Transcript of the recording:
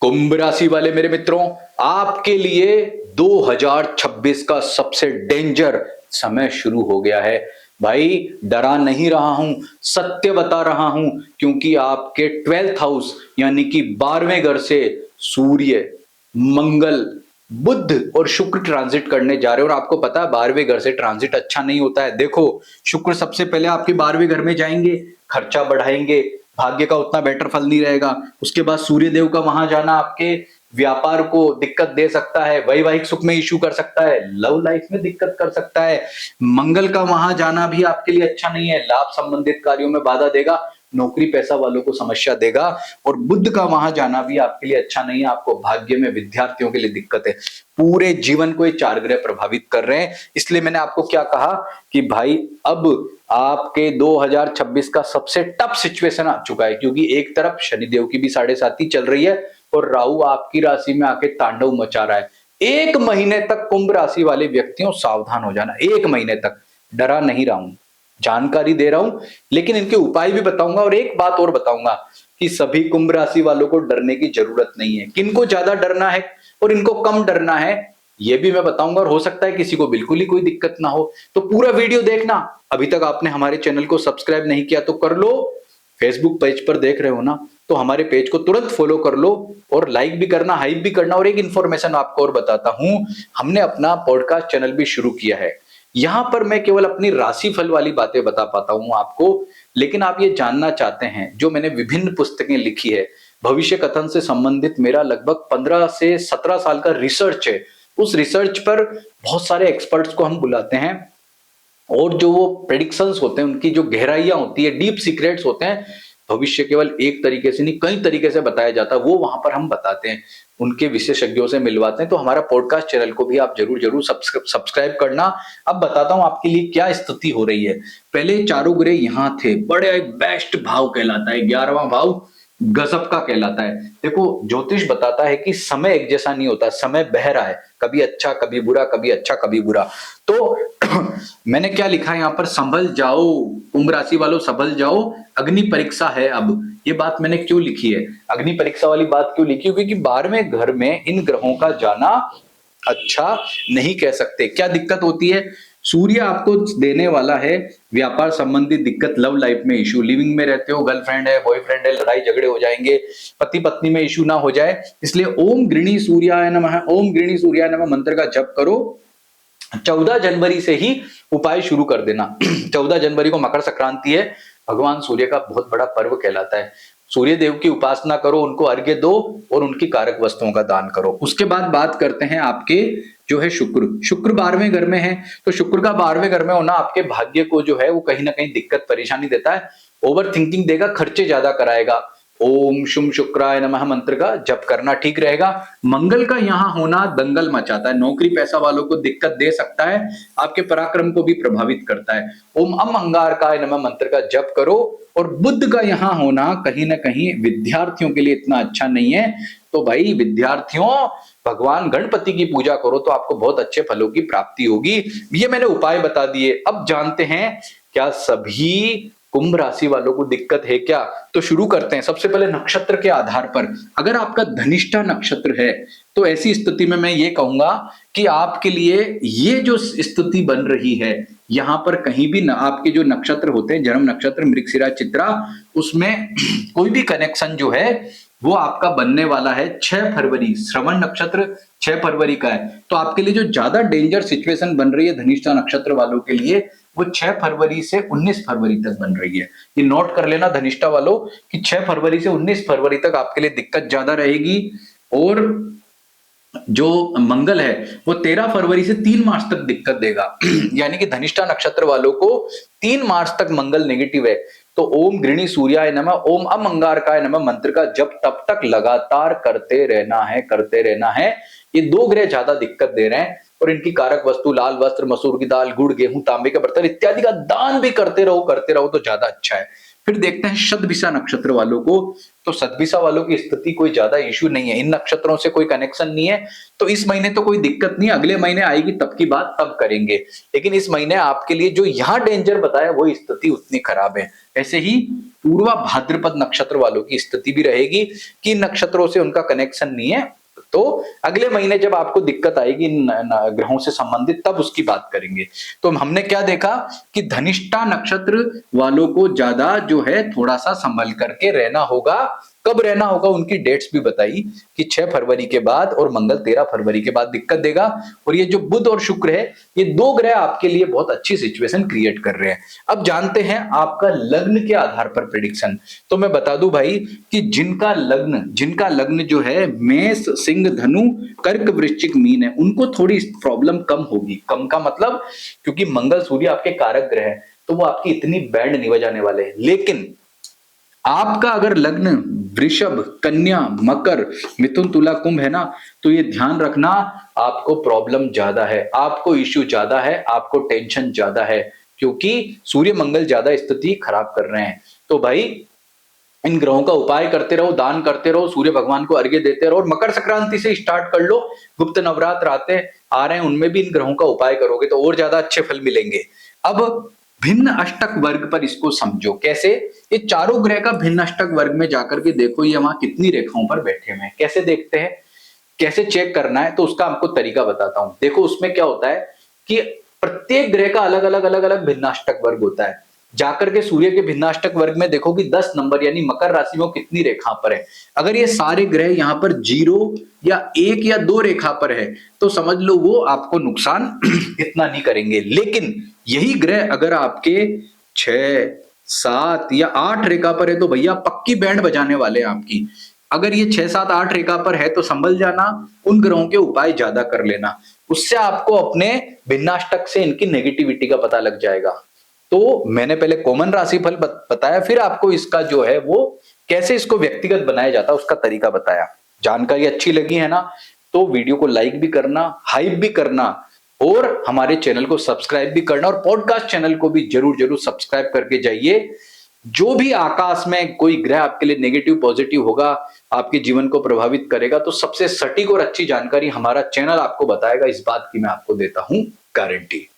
कुंभ राशि वाले मेरे मित्रों, आपके लिए 2026 का सबसे डेंजर समय शुरू हो गया है। भाई, डरा नहीं रहा हूं, सत्य बता रहा हूं, क्योंकि आपके 12th हाउस यानी कि 12वें घर से सूर्य, मंगल, बुध और शुक्र ट्रांजिट करने जा रहे हैं। और आपको पता है 12वें घर से ट्रांजिट अच्छा नहीं होता है। देखो, शुक्र सबसे पहले आपके 12वें घर में जाएंगे, खर्चा बढ़ाएंगे, भाग्य का उतना बेटर फल नहीं रहेगा। उसके बाद सूर्य देव का वहां जाना आपके व्यापार को दिक्कत दे सकता है, वैवाहिक सुख में इश्यू कर सकता है, लव लाइफ में दिक्कत कर सकता है। मंगल का वहां जाना भी आपके लिए अच्छा नहीं है, लाभ संबंधित कार्यों में बाधा देगा, नौकरी पैसा वालों को समस्या देगा। और बुध का वहां जाना भी आपके लिए अच्छा नहीं है, आपको भाग्य में विद्यार्थियों के लिए दिक्कत है। पूरे जीवन को ये 4 ग्रह प्रभावित कर रहे हैं। इसलिए मैंने आपको क्या कहा कि भाई, अब आपके 2026 का सबसे टफ सिचुएशन आ चुका है, क्योंकि एक तरफ शनिदेव की भी 7.5 चल रही है और राहु आपकी राशि में आके तांडव मचा रहा है। 1 महीने तक कुंभ राशि वाले व्यक्तियों सावधान हो जाना। 1 महीने तक डरा नहीं रहा हूं, जानकारी दे रहा हूं, लेकिन इनके उपाय भी बताऊंगा। और एक बात और बताऊंगा कि सभी कुंभ राशि वालों को डरने की जरूरत नहीं है। किनको ज्यादा डरना है और इनको कम डरना है, ये भी मैं बताऊंगा। और हो सकता है किसी को बिल्कुल ही कोई दिक्कत ना हो, तो पूरा वीडियो देखना। अभी तक आपने हमारे चैनल को सब्सक्राइब नहीं किया तो कर लो। फेसबुक पेज पर देख रहे हो ना, तो हमारे पेज को तुरंत फॉलो कर लो और लाइक भी करना, हाइप भी करना। और एक इंफॉर्मेशन आपको और बताता हूं, हमने अपना पॉडकास्ट चैनल भी शुरू किया है। यहां पर मैं केवल अपनी राशि फल वाली बातें बता पाता हूं आपको, लेकिन आप ये जानना चाहते हैं, जो मैंने विभिन्न पुस्तकें लिखी है, भविष्य कथन से संबंधित मेरा लगभग 15 से 17 साल का रिसर्च है। उस रिसर्च पर बहुत सारे एक्सपर्ट्स को हम बुलाते हैं, और जो वो प्रेडिक्शंस होते हैं, उनकी जो गहराइयां होती है, डीप सीक्रेट्स होते हैं, भविष्य केवल एक तरीके से नहीं, कई तरीके से बताया जाता है, वो वहां पर हम बताते हैं, उनके विशेषज्ञों से मिलवाते हैं। तो हमारा पॉडकास्ट चैनल को भी आप जरूर जरूर सब्सक्राइब करना। अब बताता हूं आपके लिए क्या स्थिति हो रही है। पहले चारों ग्रह यहां थे, बड़े बेस्ट भाव कहलाता है, 11वां भाव गजब का कहलाता है। देखो, ज्योतिष बताता है कि समय एक जैसा नहीं होता, समय बह रहा है, कभी अच्छा कभी बुरा, कभी अच्छा कभी बुरा। तो मैंने क्या लिखा है यहाँ पर, संभल जाओ कुंभ राशि वालों, संभल जाओ, अग्नि परीक्षा है अब। ये बात मैंने क्यों लिखी है, अग्नि परीक्षा वाली बात क्यों लिखी, क्योंकि 12वें घर में इन ग्रहों का जाना अच्छा नहीं कह सकते। क्या दिक्कत होती है, सूर्य आपको देने वाला है व्यापार संबंधी दिक्कत, लव लाइफ में इशू, लिविंग में रहते हो, गर्लफ्रेंड है, बॉयफ्रेंड है, लड़ाई झगड़े हो जाएंगे, पति पत्नी में इशू ना हो जाए। इसलिए ओम गृणी सूर्याय नमः, ओम गृणी सूर्याय नमः मंत्र का जप करो। 14 जनवरी से ही उपाय शुरू कर देना। 14 जनवरी को मकर संक्रांति है, भगवान सूर्य का बहुत बड़ा पर्व कहलाता है। सूर्य देव की उपासना करो, उनको अर्घ्य दो और उनकी कारक वस्तुओं का दान करो। उसके बाद बात करते हैं आपके जो है शुक्र। शुक्र 12वें घर में है, तो शुक्र का 12वें घर में होना आपके भाग्य को जो है वो कहीं ना कहीं दिक्कत परेशानी देता है, ओवर थिंकिंग देगा, खर्चे ज्यादा कराएगा। ओम शुम शुक्राय नमः मंत्र का जप करना ठीक रहेगा। मंगल का यहां होना दंगल मचाता है, नौकरी पैसा वालों को दिक्कत दे सकता है, आपके पराक्रम को भी प्रभावित करता है। ओम अम अंगारकाय नमः मंत्र का जप करो। और बुध का यहां होना कहीं ना कहीं विद्यार्थियों के लिए इतना अच्छा नहीं है। तो भाई विद्यार्थियों, भगवान गणपति की पूजा करो तो आपको बहुत अच्छे फलों की प्राप्ति होगी। ये मैंने उपाय बता दिए। अब जानते हैं क्या सभी कुंभ राशि वालों को दिक्कत है क्या, तो शुरू करते हैं। सबसे पहले नक्षत्र के आधार पर, अगर आपका धनिष्ठा नक्षत्र है तो ऐसी स्थिति में मैं ये कहूंगा कि आपके लिए ये जो स्थिति बन रही है, यहां पर कहीं भी आपके जो नक्षत्र होते हैं, जन्म नक्षत्र, मृगशिरा, चित्रा, उसमें कोई भी कनेक्शन जो है वो आपका बनने वाला है 6 फरवरी। श्रवण नक्षत्र 6 फरवरी का है, तो आपके लिए जो ज्यादा डेंजर सिचुएशन बन रही है धनिष्ठा नक्षत्र वालों के लिए, वो 6 फरवरी से 19 फरवरी तक बन रही है। ये नोट कर लेना धनिष्ठा वालों कि 6 फरवरी से 19 फरवरी तक आपके लिए दिक्कत ज्यादा रहेगी। और जो मंगल है वो 13 फरवरी से 3 मार्च तक दिक्कत देगा। यानी कि धनिष्ठा नक्षत्र वालों को 3 मार्च तक मंगल नेगेटिव है। तो ओम गृणी सूर्याय नमः, ओम अम अंगारकाय नमः मंत्र का जप तब तक लगातार करते रहना है, करते रहना है। ये 2 ग्रह ज्यादा दिक्कत दे रहे हैं, और इनकी कारक वस्तु लाल वस्त्र, मसूर की दाल, गुड़, गेहूं, तांबे का बर्तन इत्यादि का दान भी करते रहो तो ज्यादा अच्छा है। फिर देखते हैं शतभिषा नक्षत्र वालों को। तो शतभिषा वालों की स्थिति कोई ज्यादा इश्यू नहीं है, इन नक्षत्रों से कोई कनेक्शन नहीं है, तो इस महीने तो कोई दिक्कत नहीं है। अगले महीने आएगी तब की बात तब करेंगे, लेकिन इस महीने आपके लिए जो यहाँ डेंजर बताया वो स्थिति उतनी खराब है। ऐसे ही पूर्वा भाद्रपद नक्षत्र वालों की स्थिति भी रहेगी कि इन नक्षत्रों से उनका कनेक्शन नहीं है, तो अगले महीने जब आपको दिक्कत आएगी ग्रहों से संबंधित तब उसकी बात करेंगे। तो हमने क्या देखा कि धनिष्ठा नक्षत्र वालों को ज्यादा जो है थोड़ा सा संभल करके रहना होगा। कब रहना होगा उनकी डेट्स भी बताई कि 6 फरवरी के बाद और मंगल 13 फरवरी के बाद दिक्कत देगा। और ये जो बुध और शुक्र है, ये दो ग्रह आपके लिए बहुत अच्छी सिचुएशन क्रिएट कर रहे हैं। अब जानते हैं आपका लग्न के आधार पर प्रेडिक्शन। तो मैं बता दूं भाई कि जिनका लग्न जो है मेष सिंह धनु कर्क वृश्चिक मीन है, उनको थोड़ी प्रॉब्लम कम होगी। कम का मतलब क्योंकि मंगल सूर्य आपके कारक ग्रह है, तो वो आपकी इतनी बैंड नहीं बजाने वाले हैं। लेकिन आपका अगर लग्न वृषभ कन्या मकर मिथुन तुला कुंभ है ना, तो ये ध्यान रखना आपको प्रॉब्लम ज्यादा है, आपको इश्यू ज्यादा है, आपको टेंशन ज्यादा है, क्योंकि सूर्य मंगल ज्यादा स्थिति खराब कर रहे हैं। तो भाई इन ग्रहों का उपाय करते रहो, दान करते रहो, सूर्य भगवान को अर्घ्य देते रहो, और मकर संक्रांति से स्टार्ट कर लो। गुप्त नवरात्र आते आ रहे हैं, उनमें भी इन ग्रहों का उपाय करोगे तो और ज्यादा अच्छे फल मिलेंगे। अब भिन्न अष्टक वर्ग पर इसको समझो कैसे। ये चारों ग्रह का भिन्न अष्टक वर्ग में जाकर के देखो ये वहां कितनी रेखाओं पर बैठे हुए हैं। कैसे देखते हैं, कैसे चेक करना है, तो उसका आपको तरीका बताता हूं। देखो उसमें क्या होता है कि प्रत्येक ग्रह का अलग अलग अलग अलग भिन्नाष्टक वर्ग होता है। जाकर के सूर्य के भिन्नाष्टक वर्ग में देखो कि 10 नंबर यानी मकर राशि में कितनी रेखा पर है। अगर ये सारे ग्रह यहाँ पर 0 या 1 या 2 रेखा पर है तो समझ लो वो आपको नुकसान इतना नहीं करेंगे। लेकिन यही ग्रह अगर आपके 6 7 या 8 रेखा पर है तो भैया पक्की बैंड बजाने वाले हैं आपकी। अगर ये 6 7 8 रेखा पर है तो संभल जाना, उन ग्रहों के उपाय ज्यादा कर लेना, उससे आपको अपने भिन्नाष्टक से इनकी नेगेटिविटी का पता लग जाएगा। तो मैंने पहले कॉमन राशिफल बताया, फिर आपको इसका जो है वो कैसे इसको व्यक्तिगत बनाया जाता है उसका तरीका बताया। जानकारी अच्छी लगी है ना, तो वीडियो को लाइक भी करना, हाइप भी करना, और हमारे चैनल को सब्सक्राइब भी करना, और पॉडकास्ट चैनल को भी जरूर जरूर सब्सक्राइब करके जाइए। जो भी आकाश में कोई ग्रह आपके लिए नेगेटिव पॉजिटिव होगा, आपके जीवन को प्रभावित करेगा, तो सबसे सटीक और अच्छी जानकारी हमारा चैनल आपको बताएगा, इस बात की मैं आपको देता हूं गारंटी।